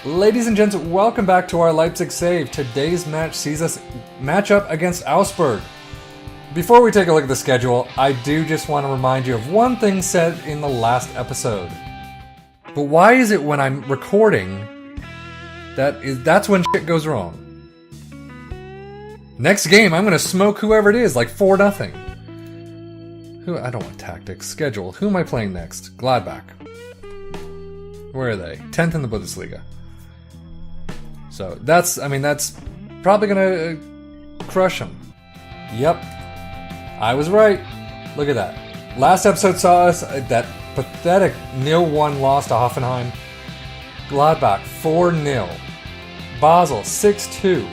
Ladies and gents, welcome back to our Leipzig save. Today's match sees us match up against Augsburg. Before we take a look at the schedule, I do just want to remind you of one thing said in the last episode. But why is it when I'm recording that's when shit goes wrong? Next game, I'm going to smoke whoever it is, like 4-0. I don't want tactics. Schedule. Who am I playing next? Gladbach. Where are they? 10th in the Bundesliga. So that's probably gonna crush them. Yep, I was right. Look at that. Last episode saw us that pathetic 0-1 loss to Hoffenheim. Gladbach 4-0. Basel 6-2.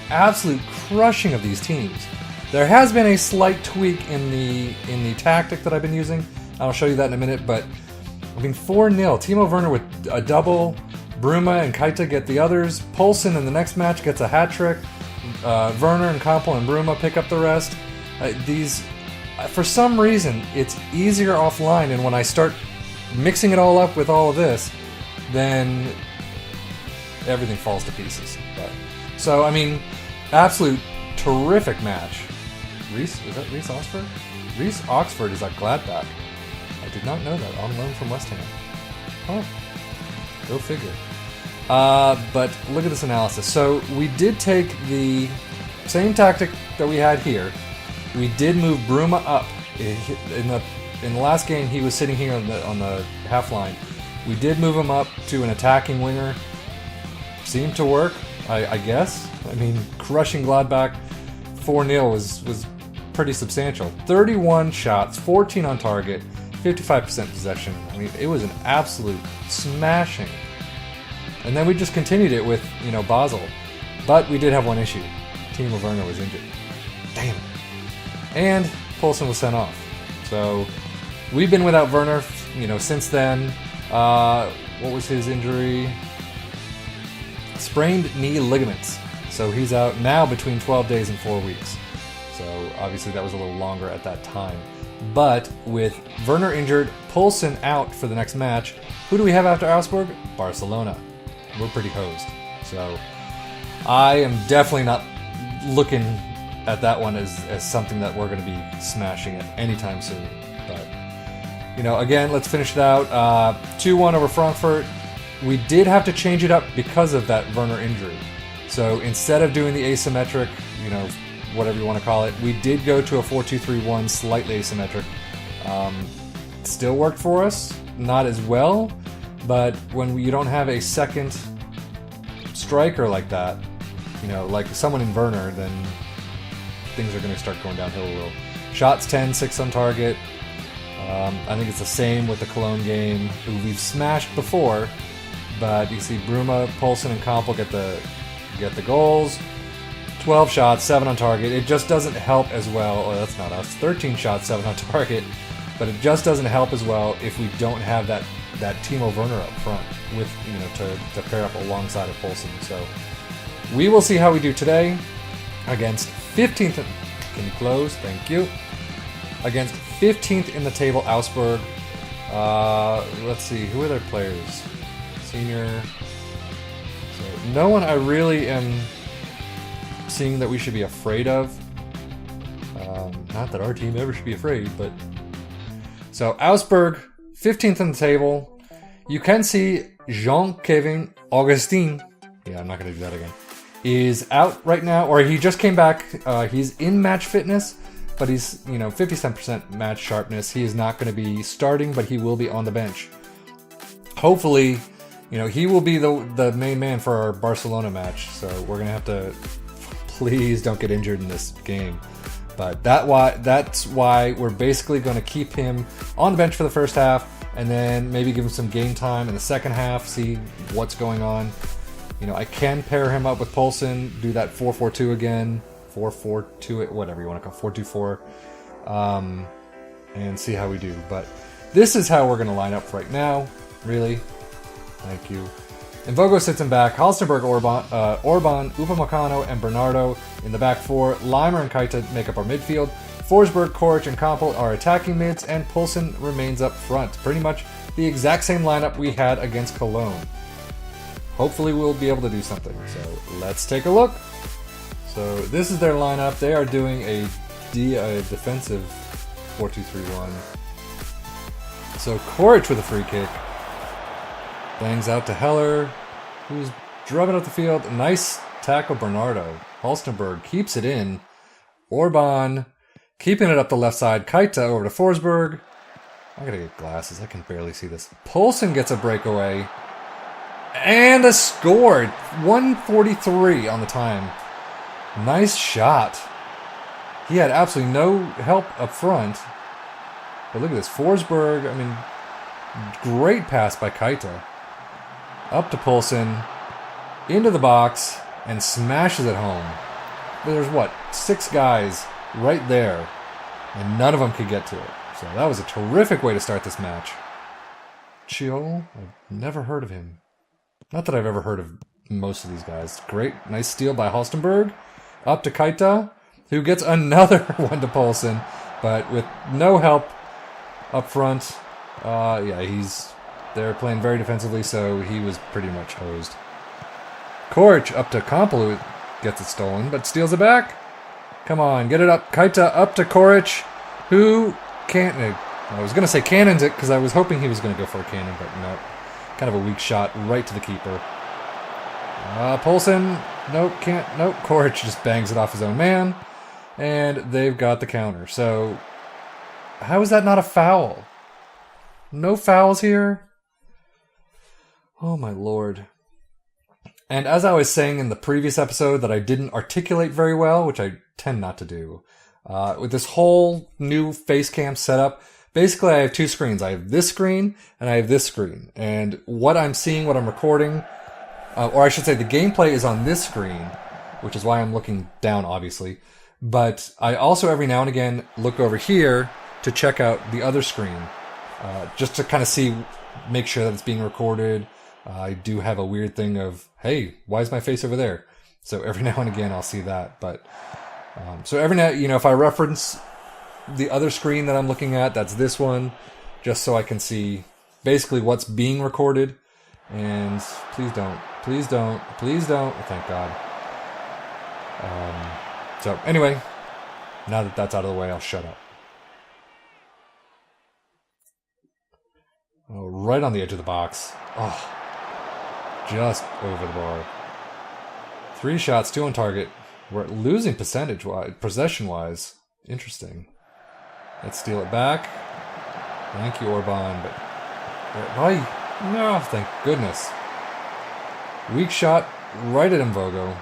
Absolute crushing of these teams. There has been a slight tweak in the tactic that I've been using. I'll show you that in a minute, but 4-0. Timo Werner with a double. Bruma and Keita get the others. Poulsen in the next match gets a hat trick. Werner and Kampel and Bruma pick up the rest. For some reason, it's easier offline, and when I start mixing it all up with all of this, then everything falls to pieces. Absolute terrific match. Is that Reese Oxford? Reese Oxford is at Gladbach. I did not know that. On loan from West Ham. Oh, go figure. But look at this analysis. So we did take the same tactic that we had here. We did move Bruma up. In the last game, he was sitting here on the half line. We did move him up to an attacking winger. Seemed to work, I guess. Crushing Gladbach 4-0 was pretty substantial. 31 shots, 14 on target, 55% possession. It was an absolute smashing. And then we just continued it with, Basel. But we did have one issue. Timo Werner was injured. Damn it. And Poulsen was sent off. So we've been without Werner, since then. What was his injury? Sprained knee ligaments. So he's out now between 12 days and 4 weeks. So obviously that was a little longer at that time. But with Werner injured, Poulsen out for the next match, who do we have after Augsburg? Barcelona. We're pretty hosed. So I am definitely not looking at that one as something that we're going to be smashing at anytime soon. But, again, let's finish it out. 2-1 over Frankfurt. We did have to change it up because of that Werner injury. So instead of doing the asymmetric, whatever you want to call it, we did go to a 4-2-3-1, slightly asymmetric. Still worked for us, not as well, but when you don't have a second striker like that, like someone in Werner, then things are going to start going downhill a little. Shots 10, 6 on target. I think it's the same with the Cologne game, who we've smashed before, but you see Bruma, Poulsen, and Kampel get the goals. 12 shots, 7 on target. It just doesn't help as well. Oh, that's not us. 13 shots, 7 on target. But it just doesn't help as well if we don't have that Timo Werner up front with to pair up alongside of Poulsen. So we will see how we do today against 15th. Can you close? Thank you. Against 15th in the table, Augsburg. Let's see. Who are their players? Senior. So no one I really am seeing that we should be afraid of. Not that our team ever should be afraid, but... So, Augsburg, 15th in the table. You can see Jean-Kevin Augustin, yeah, I'm not going to do that again, is out right now, or he just came back. He's in match fitness, but he's, 57% match sharpness. He is not going to be starting, but he will be on the bench. Hopefully, he will be the main man for our Barcelona match, so we're going to have to... Please don't get injured in this game. But that's why we're basically going to keep him on the bench for the first half, and then maybe give him some game time in the second half, see what's going on. I can pair him up with Poulsen, do that 4-4-2 again, 4-4-2, whatever you want to call it, 4-2-4, and see how we do. But this is how we're going to line up right now, really. Thank you. And Vogo sits in back. Halstenberg, Orban, Upamecano, and Bernardo in the back four. Leimer and Keita make up our midfield. Forsberg, Koric, and Kampel are attacking mids, and Poulsen remains up front. Pretty much the exact same lineup we had against Cologne. hopefully we'll be able to do something. So let's take a look. So this is their lineup. They are doing a defensive 4-2-3-1. So Koric with a free kick. Bangs out to Heller, who's drubbing up the field. Nice tackle, Bernardo. Halstenberg keeps it in. Orban keeping it up the left side. Keita over to Forsberg. I gotta get glasses. I can barely see this. Poulsen gets a breakaway. And a score. 1:43 on the time. Nice shot. He had absolutely no help up front. But look at this. Forsberg, I mean, great pass by Keita. Up to Poulsen. Into the box. And smashes it home. But there's what? 6 guys right there. And none of them could get to it. So that was a terrific way to start this match. Chiol? I've never heard of him. Not that I've ever heard of most of these guys. Great. Nice steal by Halstenberg. Up to Keita, who gets another one to Poulsen, but with no help up front. Yeah, they're playing very defensively, so he was pretty much hosed. Koric up to Kompel, who gets it stolen, but steals it back. Come on, get it up. Keita up to Koric, who can't... I was going to say cannons it, because I was hoping he was going to go for a cannon, but no. Kind of a weak shot right to the keeper. Poulsen, nope, can't, nope. Koric just bangs it off his own man, and they've got the counter. So, how is that not a foul? No fouls here? Oh my lord. And as I was saying in the previous episode that I didn't articulate very well, which I tend not to do, with this whole new face cam setup, basically I have 2 screens. I have this screen and I have this screen. And what I'm seeing, what I'm recording, or I should say the gameplay is on this screen, which is why I'm looking down, obviously. But I also every now and again look over here to check out the other screen, just to kind of make sure that it's being recorded. I do have a weird thing of, hey, why is my face over there? So every now and again I'll see that. But so every now, if I reference the other screen that I'm looking at, that's this one, just so I can see basically what's being recorded. And please don't, please don't, please don't. Oh, thank God. So anyway, now that that's out of the way, I'll shut up. Oh, right on the edge of the box. Oh, just over the bar. 3 shots, 2 on target. We're losing possession-wise. Interesting. Let's steal it back. Thank you, Orban. But why? No, thank goodness. Weak shot right at Mvogo.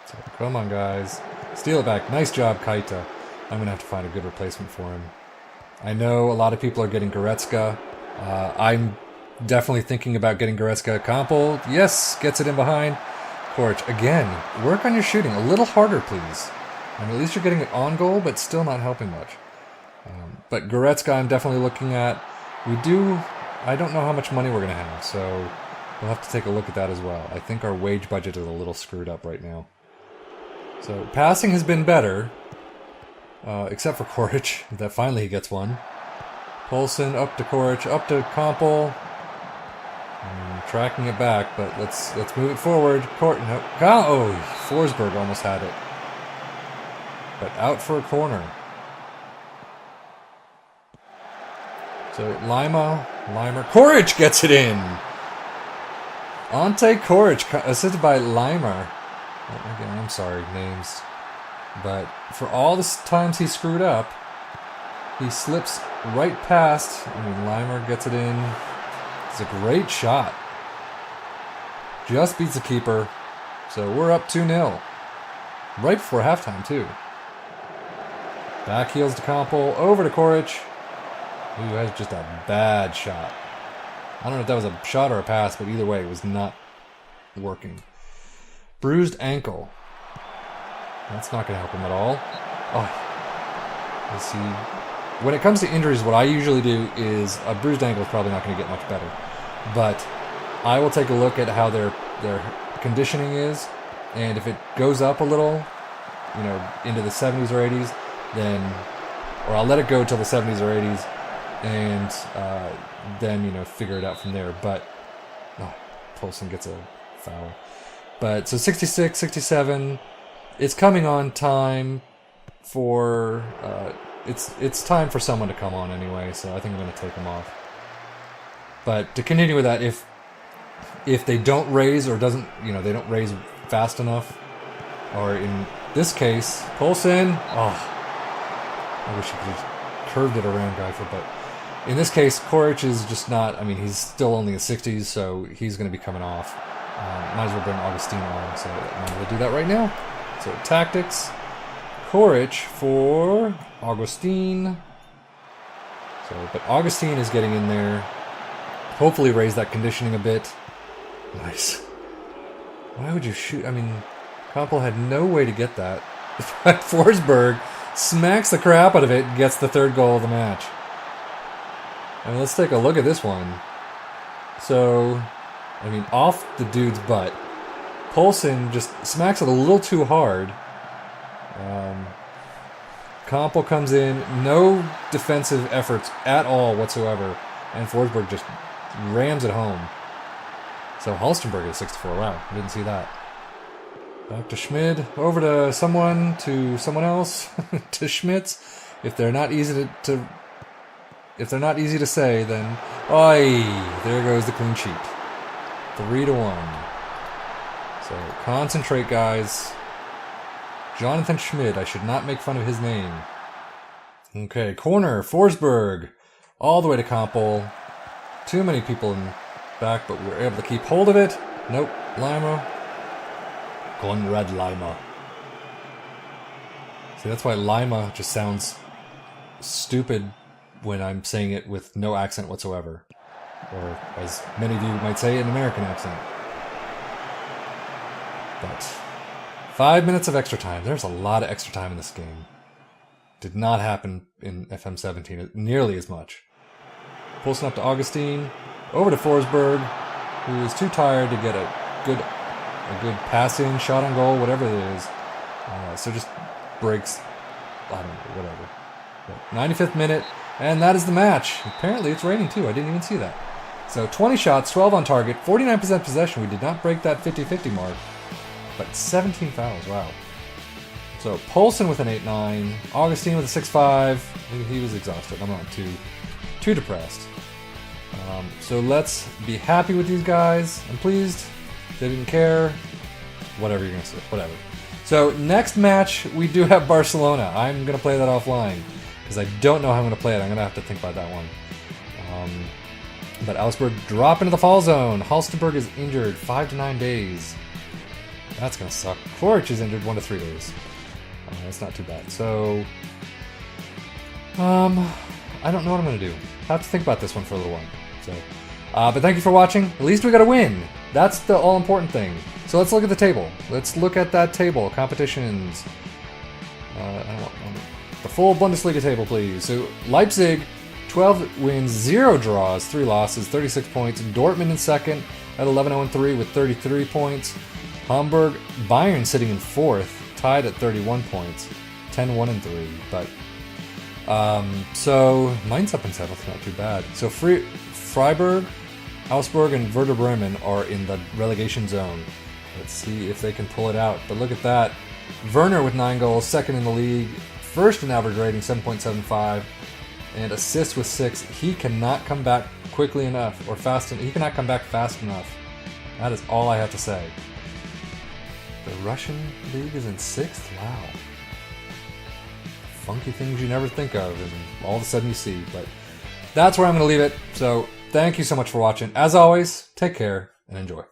So come on, guys. Steal it back. Nice job, Keita. I'm going to have to find a good replacement for him. I know a lot of people are getting Goretzka. I'm definitely thinking about getting Goretzka. Kompel, yes, gets it in behind. Koric, again, work on your shooting. A little harder, please. I mean, at least you're getting it on goal, but still not helping much. But Goretzka, I'm definitely looking at. I don't know how much money we're going to have, so we'll have to take a look at that as well. I think our wage budget is a little screwed up right now. So passing has been better, except for Koric, that finally he gets one. Poulsen up to Koric, up to Kompel. Tracking it back, but let's move it forward. Forsberg almost had it. But out for a corner. So Limer, Koric gets it in. Ante Koric, assisted by Limer. Again, I'm sorry, names. But for all the times he screwed up, he slips right past. Limer gets it in. It's a great shot. Just beats the keeper. So we're up 2-0. Right before halftime, too. Back heels to Kompel. Over to Koric. Who has just a bad shot. I don't know if that was a shot or a pass, but either way, it was not working. Bruised ankle. That's not going to help him at all. Oh. Let's see. When it comes to injuries, what I usually do is a bruised ankle is probably not going to get much better. But I will take a look at how their conditioning is, and if it goes up a little, into the 70s or 80s, or I'll let it go till the 70s or 80s, and then figure it out from there. But Poulsen gets a foul. But so 66, 67. It's coming on time for it's time for someone to come on anyway. So I think I'm going to take him off. But to continue with that, if they don't raise or doesn't, they don't raise fast enough, or in this case, Poulsen. Oh, I wish he could have curved it around Geifer, but in this case, Koric is just not. I mean, he's still only in the 60s, so he's going to be coming off. Might as well bring Augustine on, so I'm going to do that right now. So tactics, Koric for Augustine. But Augustine is getting in there. Hopefully raise that conditioning a bit. Nice. Why would you shoot? I mean, Kampel had no way to get that. Forsberg smacks the crap out of it and gets the third goal of the match. I mean, let's take a look at this one. So, I mean, off the dude's butt. Poulsen just smacks it a little too hard. Kampel comes in, no defensive efforts at all whatsoever, and Forsberg just rams it home. So Halstenberg is 64. Wow, I didn't see that. Back to Schmid, over to someone else, to Schmitz. If they're not easy to say, then oi, there goes the clean sheet. 3-1. So concentrate, guys. Jonathan Schmid, I should not make fun of his name. Okay, corner, Forsberg, all the way to Kampel. Too many people in back, but we're able to keep hold of it. Nope, Lima. Konrad Lima. See, that's why Lima just sounds stupid when I'm saying it with no accent whatsoever. Or, as many of you might say, an American accent. But 5 minutes of extra time. There's a lot of extra time in this game. Did not happen in FM17 nearly as much. Poulsen up to Augustine. Over to Forsberg, who is too tired to get a good pass in, shot on goal, whatever it is. So just breaks, I don't know, whatever. But 95th minute, and that is the match. Apparently it's raining too. I didn't even see that. So 20 shots, 12 on target, 49% possession. We did not break that 50-50 mark, but 17 fouls. Wow. So Poulsen with an 8-9, Augustine with a 6-5. He was exhausted. I'm not too depressed. So let's be happy with these guys. I'm pleased. They didn't care. Whatever you're going to say. Whatever. So next match, we do have Barcelona. I'm going to play that offline because I don't know how I'm going to play it. I'm going to have to think about that one. But Augsburg drop into the fall zone. Halstenberg is injured 5 to 9 days. That's going to suck. Koric is injured 1 to 3 days. That's not too bad. So, I don't know what I'm going to do. I have to think about this one for a little while. So, but thank you for watching. At least we got a win. That's the all-important thing. So let's look at the table. Let's look at that table. Competitions. The full Bundesliga table, please. So Leipzig, 12 wins, 0 draws, 3 losses, 36 points. Dortmund in second at 11-0-3 with 33 points. Hamburg, Bayern sitting in fourth, tied at 31 points, 10-1-3. But so Mainz up in seventh, not too bad. So Freiburg, Augsburg, and Werder Bremen are in the relegation zone. Let's see if they can pull it out. But look at that. Werner with 9 goals, second in the league, first in average rating, 7.75, and assists with 6. He cannot come back quickly enough, or fast enough. He cannot come back fast enough. That is all I have to say. The Russian league is in 6th? Wow. Funky things you never think of, and all of a sudden you see. But that's where I'm going to leave it. So thank you so much for watching. As always, take care and enjoy.